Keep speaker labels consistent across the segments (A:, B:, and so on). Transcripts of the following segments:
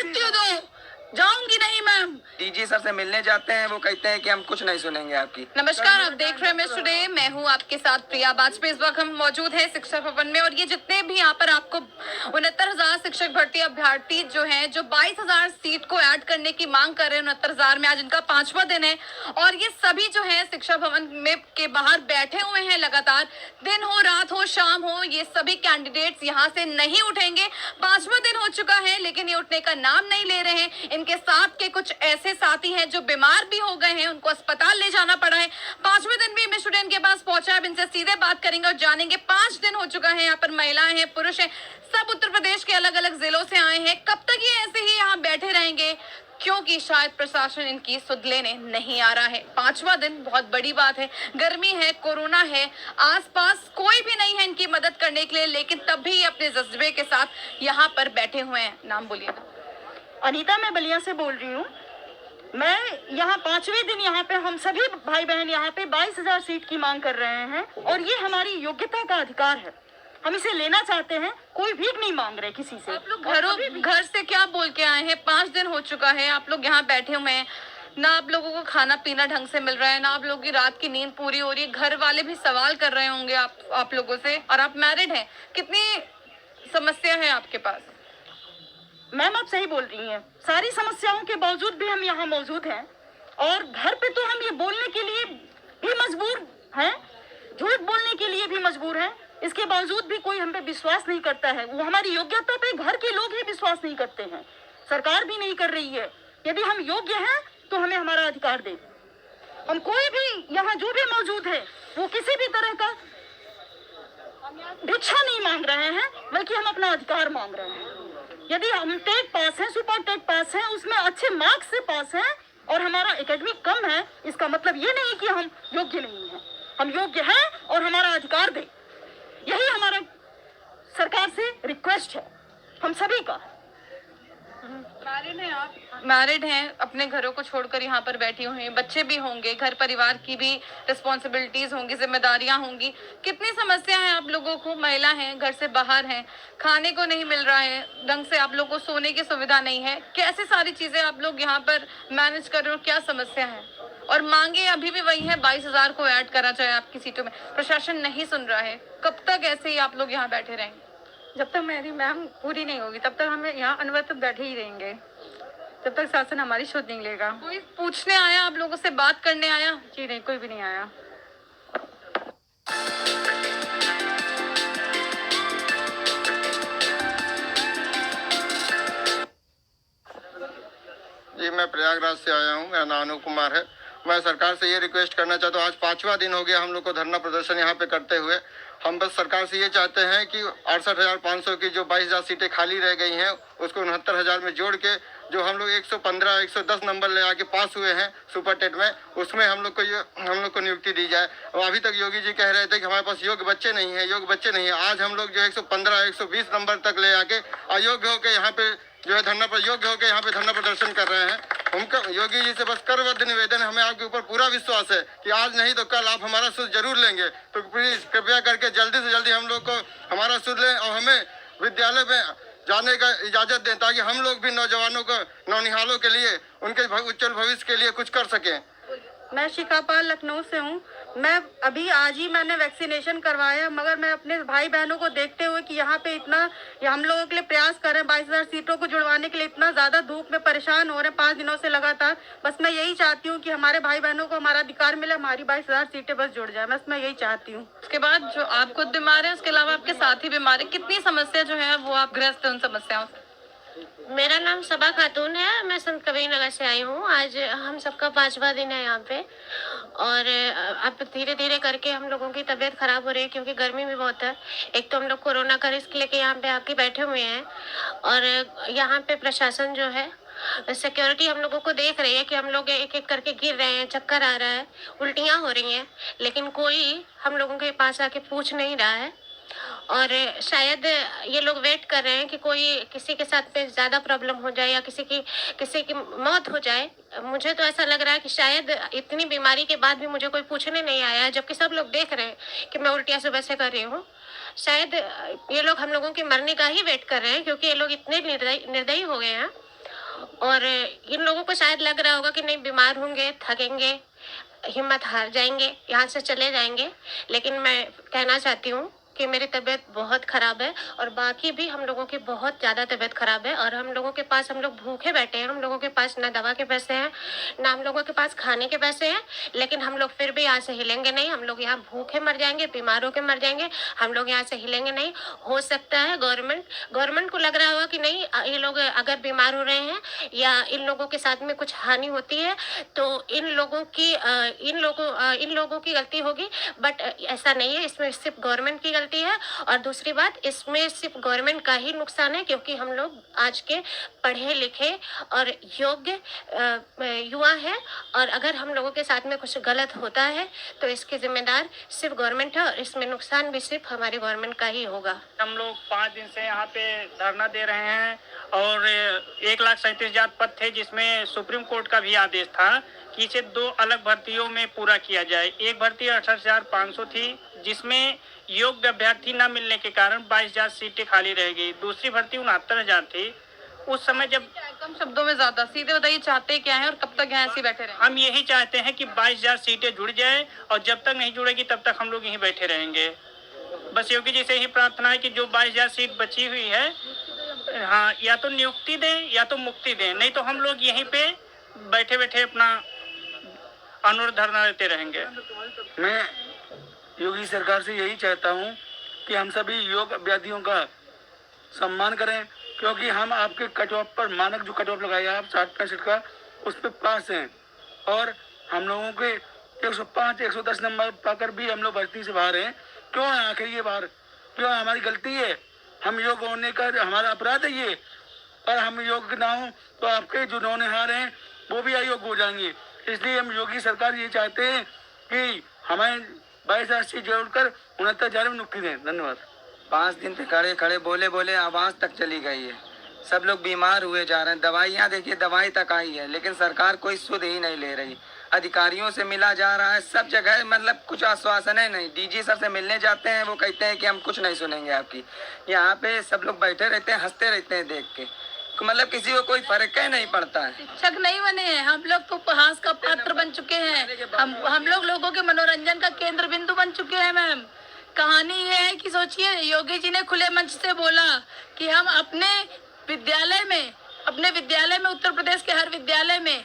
A: मृत्यु दो, जाऊंगी नहीं मैम।
B: डीजी सर से मिलने जाते हैं, वो कहते हैं कि हम कुछ नहीं सुनेंगे आपकी।
A: नमस्कार, आप देख रहे हैं मिस टुडे। मैं हूं आपके साथ प्रिया वाजपेयी। इस वक्त हम मौजूद हैं शिक्षक भवन में और ये जितने भी यहाँ पर आपको 69,000 शिक्षक भर्ती अभ्यर्थी जो हैं, जो 22,000 सीट को ऐड करने की मांग कर रहे हैं 69,000 में, आज इनका 5वां दिन है और ये सभी जो है शिक्षा भवन में के बाहर बैठे हुए हैं लगातार। दिन हो, रात हो, शाम हो, ये सभी कैंडिडेट्स यहाँ से नहीं उठेंगे। 5वां दिन हो चुका है लेकिन ये उठने का नाम नहीं ले रहे हैं। इनके साथ के कुछ ऐसे साथी हैं जो बीमार भी हो गए हैं, उनको अस्पताल ले जाना पड़ा है। 5वें दिन भी मिस स्टूडेंट के पास पहुंचा। अब इनसे सीधे बात करेंगे और जानेंगे। 5 दिन हो चुका है, यहाँ पर महिलाएं हैं, पुरुष हैं, सब उत्तर प्रदेश के अलग अलग जिलों से आए हैं। कब तक ये ऐसे ही यहाँ बैठे रहेंगे? क्योंकि शायद प्रशासन इनकी सुध लेने नहीं आ रहा है। 5वां दिन, बहुत बड़ी बात है। गर्मी है, कोरोना है, आसपास कोई भी नहीं है इनकी मदद करने के लिए, लेकिन तब भी अपने जज्बे के साथ यहाँ पर बैठे हुए हैं। नाम बोलिए ना।
C: अनीता, मैं बलिया से बोल रही हूँ। मैं यहाँ 5वें दिन यहाँ पे हम सभी भाई बहन यहाँ पे 22,000 सीट की मांग कर रहे हैं और ये हमारी योग्यता का अधिकार है। हम इसे लेना चाहते हैं, कोई भीख नहीं मांग रहे किसी से।
A: आप लोग घर से क्या बोल के आए हैं? 5 दिन हो चुका है, आप लोग यहाँ बैठे हुए हैं, ना आप लोगों को खाना पीना ढंग से मिल रहा है, ना आप लोगों की रात की नींद पूरी हो रही है। घर वाले भी सवाल कर रहे होंगे आप लोगों से, और आप मैरिड हैं। कितनी समस्या है आपके पास?
C: मैम, आप सही बोल रही हैं। सारी समस्याओं के बावजूद भी हम यहाँ मौजूद हैं और घर पे तो हम ये बोलने के लिए भी मजबूर हैं, झूठ बोलने के लिए भी मजबूर हैं। इसके बावजूद भी कोई हम पे विश्वास नहीं करता है। वो हमारी योग्यता पे घर के लोग ही विश्वास नहीं करते हैं, सरकार भी नहीं कर रही है। यदि हम योग्य हैं तो हमें हमारा अधिकार दे। हम कोई भी यहाँ जो भी मौजूद है वो किसी भी तरह का भिक्षा नहीं मांग रहे हैं, बल्कि हम अपना अधिकार मांग रहे हैं। यदि हम टेट पास हैं, सुपर टेट पास हैं, उसमें अच्छे मार्क्स से पास हैं और हमारा एकेडमिक कम है, इसका मतलब ये नहीं कि हम योग्य नहीं हैं। हम योग्य हैं और हमारा अधिकार दे, यही हमारा सरकार से रिक्वेस्ट है, हम सभी का।
A: मैरिड हैं आप? मैरिड हैं, अपने घरों को छोड़कर यहाँ पर बैठी हुई हैं। बच्चे भी होंगे, घर परिवार की भी रिस्पॉन्सिबिलिटीज होंगी, जिम्मेदारियां होंगी। कितनी समस्या है आप लोगों को? महिला हैं, घर से बाहर हैं, खाने को नहीं मिल रहा है ढंग से, आप लोग को सोने की सुविधा नहीं है। कैसे सारी चीजें आप लोग यहाँ पर मैनेज कर रहे हो? क्या समस्या है? और मांगे अभी भी वही है, 22,000 को ऐड करा जाए आपकी सीटों में। प्रशासन नहीं सुन रहा है। कब तक ऐसे ही आप लोग यहाँ बैठे रहेंगे?
D: जब तक मेरी मैम पूरी नहीं होगी तब तक हमें यहाँ अनवरत बैठे ही रहेंगे, जब तक शासन हमारी सुध नहीं लेगा।
A: कोई पूछने आया आप लोगों से, बात करने आया?
D: जी नहीं, कोई भी नहीं आया।
E: जी, मैं प्रयागराज से आया हूँ। मेरा नाम अनु कुमार है। मैं सरकार से ये रिक्वेस्ट करना चाहता हूँ, आज 5वां दिन हो गया हम लोग को धरना प्रदर्शन यहाँ पे करते हुए। हम बस सरकार से ये चाहते हैं कि 68,500 की जो 22,000 सीटें खाली रह गई हैं उसको 69,000 में जोड़ के जो हम लोग 115 110 नंबर ले आके पास हुए हैं सुपर टेट में, उसमें हम लोग को नियुक्ति दी जाए। और अभी तक योगी जी कह रहे थे कि हमारे पास योग्य बच्चे नहीं है। आज हम लोग जो 115 120 नंबर तक ले आके अयोग्य होकर यहाँ पे जो है धरना पर योग्य होकर यहाँ पे धरना प्रदर्शन कर रहे हैं। उनका योगी जी से बस करबद्ध निवेदन है, हमें आपके ऊपर पूरा विश्वास है कि आज नहीं तो कल आप हमारा सुध जरूर लेंगे। तो प्लीज कृपया करके जल्दी से जल्दी हम लोग को हमारा सुध लें और हमें विद्यालय में जाने का इजाजत दें, ताकि हम लोग भी नौजवानों को, नौनिहालों के लिए, उनके उज्जवल भविष्य के लिए कुछ कर सकें।
D: मैं शिकापाल लखनऊ से हूँ। मैं अभी आज ही मैंने वैक्सीनेशन करवाया, मगर मैं अपने भाई बहनों को देखते हुए कि यहाँ पे इतना हम लोगों के लिए प्रयास कर रहे हैं 22,000 सीटों को जुड़वाने के लिए, इतना ज़्यादा धूप में परेशान हो रहे हैं 5 दिनों से लगातार। बस मैं यही चाहती हूँ कि हमारे भाई बहनों को हमारा अधिकार मिले, हमारी 22,000 सीटें बस जुड़ जाए, बस मैं यही चाहती हूँ।
A: उसके बाद जो आप खुद बीमार हैं, उसके अलावा आपके साथी बीमार है, कितनी समस्या जो है वो आप ग्रस्त हैं उन समस्याओं से?
F: मेरा नाम सबा खातून है, मैं संत कबीर नगर से आई हूँ। आज हम सबका 5वां दिन है यहाँ पे और अब धीरे धीरे करके हम लोगों की तबीयत खराब हो रही है क्योंकि गर्मी भी बहुत है। एक तो हम लोग कोरोना का रिस्क लेके यहाँ पे आके बैठे हुए हैं और यहाँ पे प्रशासन जो है, सिक्योरिटी हम लोगों को देख रही है कि हम लोग एक एक करके गिर रहे हैं, चक्कर आ रहा है, उल्टियाँ हो रही हैं, लेकिन कोई हम लोगों के पास आके पूछ नहीं रहा है। और शायद ये लोग वेट कर रहे हैं कि कोई किसी के साथ में ज़्यादा प्रॉब्लम हो जाए या किसी की मौत हो जाए। मुझे तो ऐसा लग रहा है कि शायद इतनी बीमारी के बाद भी मुझे कोई पूछने नहीं आया है, जबकि सब लोग देख रहे हैं कि मैं उल्टियाँ सुबह से कर रही हूँ। शायद ये लोग हम लोगों के मरने का ही वेट कर रहे हैं, क्योंकि ये लोग इतने निर्दयी हो गए हैं और इन लोगों को शायद लग रहा होगा कि नहीं बीमार होंगे, थकेंगे, हिम्मत हार जाएंगे, यहाँ से चले जाएंगे, लेकिन मैं कहना चाहती हूँ कि मेरी तबीयत बहुत ख़राब है और बाकी भी हम लोगों की बहुत ज़्यादा तबीयत ख़राब है और हम लोगों के पास, हम लोग भूखे बैठे हैं, हम लोगों के पास ना दवा के पैसे हैं, ना हम लोगों के पास खाने के पैसे हैं, लेकिन हम लोग फिर भी यहाँ से हिलेंगे नहीं। हम लोग यहाँ भूखे मर जाएंगे, बीमार होकर मर जाएंगे, हम लोग यहाँ से हिलेंगे नहीं। हो सकता है गवर्नमेंट को लग रहा होगा कि नहीं ये लोग अगर बीमार हो रहे हैं या इन लोगों के साथ में कुछ हानि होती है तो इन लोगों की गलती होगी, बट ऐसा नहीं है। इसमें सिर्फ गवर्नमेंट की गलती है और दूसरी बात, इसमें सिर्फ गवर्नमेंट का ही नुकसान है क्योंकि हम लोग आज के पढ़े लिखे और योग्य युवा हैं और अगर हम लोगों के साथ में कुछ गलत होता है तो इसके जिम्मेदार सिर्फ गवर्नमेंट है और इसमें नुकसान भी सिर्फ हमारी गवर्नमेंट का ही होगा।
G: हम लोग 5 दिन से यहाँ पे धरना दे रहे हैं और 1,37,000 पद थे जिसमें सुप्रीम कोर्ट का भी आदेश था कि इसे 2 अलग भर्तियों में पूरा किया जाए। एक भर्ती 18,500 थी जिसमें योग्य अभ्यर्थी न मिलने के कारण 22,000 सीटें खाली रह गई। दूसरी भर्ती 69,000 थी। उस समय जब
A: कम शब्दों में ज्यादा सीधे बताइए, चाहते क्या है और कब तक यहाँ ऐसे बैठे रहें?
G: हम यही चाहते हैं कि 22,000 सीटें जुड़ जाए और जब तक नहीं जुड़ेगी तब तक हम लोग यहीं बैठे रहेंगे। बस योगी जी से ही प्रार्थना है कि जो 22,000 सीट बची हुई है, हाँ, या तो नियुक्ति दें या तो मुक्ति दें, नहीं तो हम लोग यहीं पे बैठे बैठे अपना अनुरोध धरना देते रहेंगे।
H: मैं योगी सरकार से यही चाहता हूं कि हम सभी योग अभ्यर्थियों का सम्मान करें क्योंकि हम आपके कट ऑफ पर मानक जो कट ऑफ लगाया आप 60-65 का उस पर पास हैं और हम लोगों के 105-110 नंबर पाकर भी हम लोग भर्ती से बाहर हैं। क्यों है आखिर ये बाहर? क्यों हमारी गलती है? हम योग्य होने का हमारा अपराध है ये? और हम योग्य ना हो तो आपके जो नौनिहार हैं वो भी अयोग्य हो जाएंगे। इसलिए हम योगी सरकार ये चाहते हैं कि हमें 22,000 सीट जोड़कर 69,000 में नियुक्ति दें। धन्यवाद।
B: 5 दिन से खड़े खड़े बोले आवाज़ तक चली गई है। सब लोग बीमार हुए जा रहे हैं। दवाइयाँ देखिए, दवाई तक आई है लेकिन सरकार कोई सुध ही नहीं ले रही। अधिकारियों से मिला जा रहा है सब जगह, मतलब कुछ आश्वासन है नहीं। डीजी सर से मिलने जाते हैं, वो कहते हैं कि हम कुछ नहीं सुनेंगे आपकी। यहाँ पे सब लोग बैठे रहते हैं, हंसते रहते हैं देख के, मतलब किसी को कोई फर्क ही नहीं पड़ता है।
A: शिक्षक नहीं बने हैं हम लोग, तो उपहास का पात्र बन चुके हैं। हम लोग लोगों के मनोरंजन का केंद्र बिंदु बन चुके हैं। मैम, कहानी ये है कि सोचिए, योगी जी ने खुले मंच से बोला कि हम अपने विद्यालय में उत्तर प्रदेश के हर विद्यालय में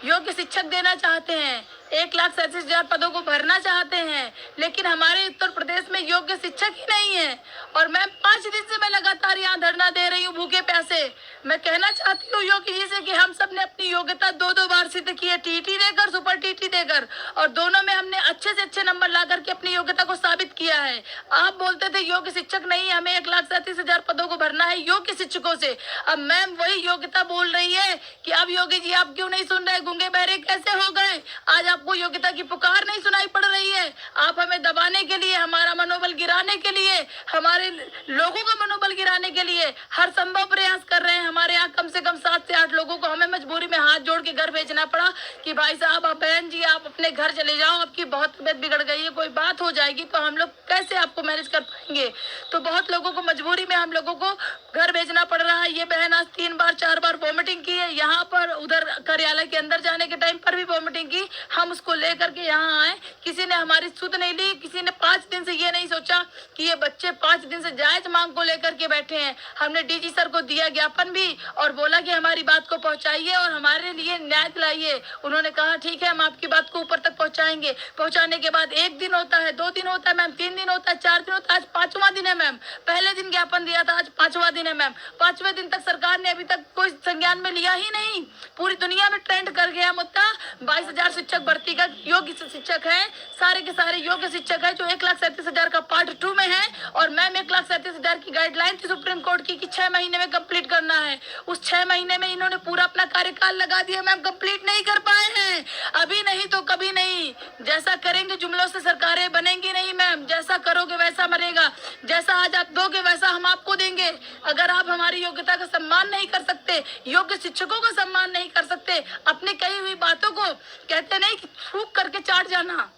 A: योग्य शिक्षक देना चाहते हैं, 1,37,000 पदों को भरना चाहते हैं, लेकिन हमारे उत्तर प्रदेश में योग्य शिक्षक ही नहीं है। और मैं 5 दिन से मैं लगातार यहाँ धरना दे रही हूँ भूखे प्यासे। मैं कहना चाहती हूँ योगी जी से कि हम सब ने अपनी योग्यता 2-2 बार सिद्ध की है, टीटी देकर, सुपर टीटी देकर, और दोनों में हमने अच्छे से अच्छे नंबर ला करके अपनी योग्यता को साबित किया है। आप बोलते थे योग्य शिक्षक नहीं, हमें 1,37,000 पदों को भरना है योग्य शिक्षकों से। अब मैम वही योग्यता बोल रही है कि अब योगी जी आप क्यों नहीं सुन रहे, गूंगे बहरे कैसे हो गए? आज आपको योग्यता की पुकार नहीं सुनाई पड़ रही है? आप हमें दबाने के लिए, हमारा मनोबल गिराने के लिए, हमारे लोगों का मनोबल गिराने के लिए हर संभव प्रयास कर रहे हैं। हमारे यहाँ कम से कम 7 से 8 लोगों को हमें मजबूरी में हाथ जोड़ के घर भेजना पड़ा कि भाई साहब, आप बहन जी आप अपने घर चले जाओ, आपकी बहुत तबीयत बिगड़ गई है, कोई बात हो जाएगी तो हम लोग कैसे आपको मैनेज कर पाएंगे। तो बहुत लोगों को मजबूरी में हम लोगों को घर भेजना पड़ रहा है। ये बहन आज 3 बार 4 बार वॉमिटिंग की है, यहाँ पर उधर कार्यालय के अंदर जाने के टाइम पर भी वॉमिटिंग की। हम उसको लेकर के यहाँ आए, किसी ने हमारी सुध नहीं ली, किसी ने 5 दिन से ये नहीं सोचा कि ये बच्चे 5 दिन से जायज मांग को लेकर के बैठे हैं। हमने डीजी सर को दिया ज्ञापन भी और बोला कि हमारी बात को पहुंचाइए और हमारे लिए न्याय दिलाइए। उन्होंने कहा ठीक है, हम आपकी बात को ऊपर तक पहुंचाएंगे। पहुंचाने के बाद 1 दिन होता है, 2 दिन होता है मैम, 3 दिन होता है, 4 दिन होता है, आज 5वां दिन है मैम। पहले दिन ज्ञापन दिया था, आज 5वां दिन है मैम। 5वें दिन तक सरकार ने अभी तक कोई संज्ञान में लिया ही नहीं। पूरी दुनिया में ट्रेंड कर गया मुद्दा 22,000 शिक्षक भर्ती का। योग्य शिक्षक है, सारे के सारे योग्य शिक्षक है जो 1,37,000 का पार्ट 2 में है। और मैम 1,37,000 की गाइडलाइन थी सुप्रीम कोर्ट की कि 6 महीने में कंप्लीट करना है। उस 6 महीने में इन्होंने पूरा अपना कार्यकाल लगा दिया मैम, कंप्लीट नहीं कर पाए हैं। अभी नहीं तो कभी नहीं। जैसा करेंगे जुमलों से सरकारें बनेंगी नहीं मैम, जैसा करोगे वैसा मरेगा। जैसा आज आप दोगे वैसा हम आपको देंगे। अगर आप हमारी योग्यता का सम्मान नहीं कर सकते, योग्य शिक्षकों का सम्मान नहीं कर सकते, अपनी कही हुई बातों को कहते नहीं कि फूंक करके चाट जाना,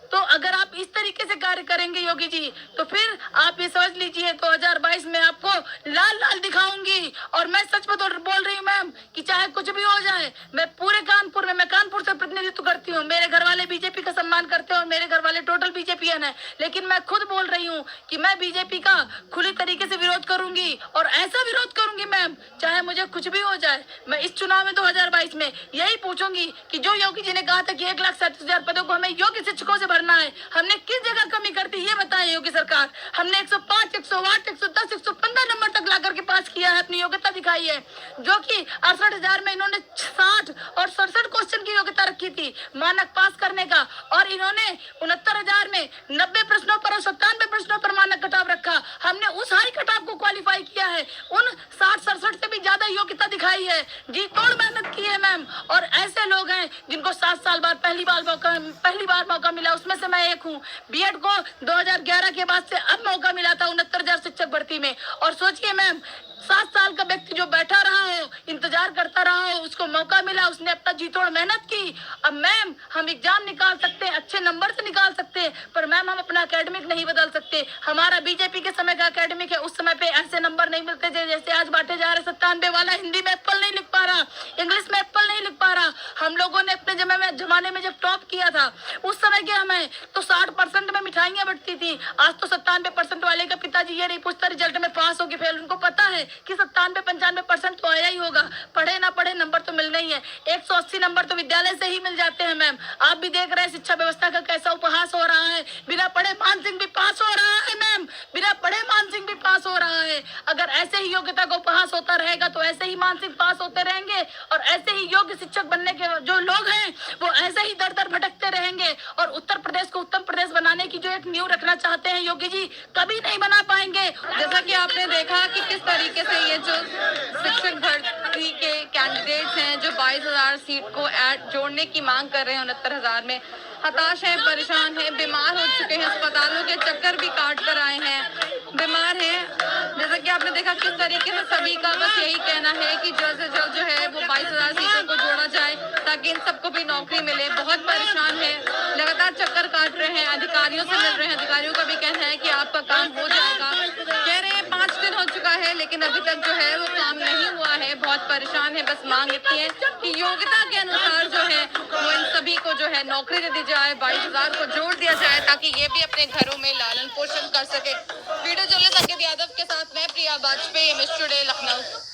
A: तो अगर आप इस तरीके से कार्य करेंगे योगी जी, तो फिर आप ये समझ लीजिए 2022 में आपको लाल लाल दिखाऊंगी। और मैं सच में तो बोल रही हूँ मैम कि चाहे
D: मैं पूरे कानपुर में, मैं कानपुर से प्रतिनिधित्व करती हूँ, मेरे घर वाले बीजेपी का सम्मान करते हैं और मेरे घर वाले टोटल बीजेपीएन है, लेकिन मैं खुद बोल रही हूँ कि मैं बीजेपी का खुली तरीके से विरोध करूंगी और ऐसा विरोध करूंगी मैम, चाहे मुझे कुछ भी हो जाए। मैं इस चुनाव में 2022 में यही पूछूंगी कि जो योगी जी ने कहा था कि 1,37,000 पदों को हमें योग्य शिक्षकों से भरना है, हमने किस जगह कमी कर दी ये बताएं योगी सरकार। हमने 105, 108, 110, 115 नंबर तक ला करके पास किया है, अपनी योग्यता दिखाई है, जो कि 68,000 में इन्होंने 60 और 67 क्वेश्चन की योग्यता रखी थी मानक पास करने का, और इन्होंने 69,000 में 90 प्रश्नों पर और 97 प्रश्नों पर मानक कटाव रखा। हमने उस हाई कटाव को क्वालिफाई किया है, उन 60-67 से भी ज्यादा योग्यता दिखाई है, जी तोड़ मेहनत की है मैम। और ऐसे लोग हैं जिनको 7 साल बाद पहली बार मौका मिला, उसमें से मैं एक हूँ। बीएड को 2011 के बाद से अब मौका मिला था 69,000 शिक्षक भर्ती में, और सोचिए मैम 7 साल का व्यक्ति जो बैठा रहा हो, इंतजार करता रहा हो, उसको मौका मिला, उसने अपना जी तोड़ मेहनत की। अब मैम हम एग्जाम निकाल सकते हैं, अच्छे नंबर से निकाल सकते हैं, पर मैम हम अपना एकेडमिक नहीं बदल सकते। हमारा बीजेपी के समय का एकेडमिक है, उस समय पे ऐसे नंबर नहीं मिलते थे जैसे आज बांटे जा रहे। 97 वाला हिंदी में एप्पल नहीं लिख पा रहा, इंग्लिश में एप्पल नहीं लिख पा रहा। हम लोगों ने अपने जमाने में जब टॉप किया था उस समय क्या हमें तो 60% में मिठाइयां बंटती थी। आज तो 97% वाले का पिताजी ये नहीं पूछता रिजल्ट में पास हो कि फेल, उनको पता है कि 97-95% तो आया ही होगा, पढ़े ना पढ़े नंबर तो मिलना ही है। 180 नंबर तो विद्यालय से ही मिल जाते हैं मैम। आप भी देख रहे हैं शिक्षा व्यवस्था का कैसा उपहास हो रहा है, बिना पढ़े मान सिंह भी पास हो रहा है मैम, बिना पढ़े मान सिंह भी पास हो रहा है। अगर ऐसे ही योग्यता का उपहास होता रहेगा तो ऐसे ही मान सिंह पास होते रहेंगे, और ऐसे ही योग्य शिक्षक बनने के जो लोग हैं वो ऐसे ही दर दर भटकते रहेंगे, और उत्तर प्रदेश को उत्तम प्रदेश बनाने की जो एक नींव रखना चाहते हैं योगी जी, कभी नहीं बना पाएंगे।
A: जैसा कि आपने देखा कि किस तरीके से ये जो शिक्षक भर्ती के कैंडिडेट्स हैं जो 22,000 सीट को जोड़ने की मांग कर रहे हैं 69,000 में, हताश हैं, परेशान हैं, बीमार हो चुके हैं, अस्पतालों के चक्कर भी काट कर आए हैं, बीमार हैं। जैसा कि आपने देखा किस तरीके से सभी का बस यही कहना है कि जल्द से जल्द जो है वो 22,000 सीटों को जोड़ा जाए ताकि इन सबको भी नौकरी मिले। बहुत परेशान है, लगातार चक्कर काट रहे हैं, अधिकारियों से मिल रहे हैं, अधिकारियों का भी कहना है कि आपका काम हो जाएगा। कह रहे हैं 5 दिन हो चुका है लेकिन अभी तक जो है वो काम नहीं हुआ है। बहुत परेशान है, बस मांग इतनी है कि योग्यता के अनुसार जो है वो इन सभी को जो है नौकरी दे दी जाए, 22,000 को जोड़ दिया जाए ताकि ये भी अपने घरों में लालन पोषण कर सके। वीडियो जर्नलिस्ट अंकित यादव के साथ मैं प्रिया वाजपेयी, एमएस टुडे, लखनऊ।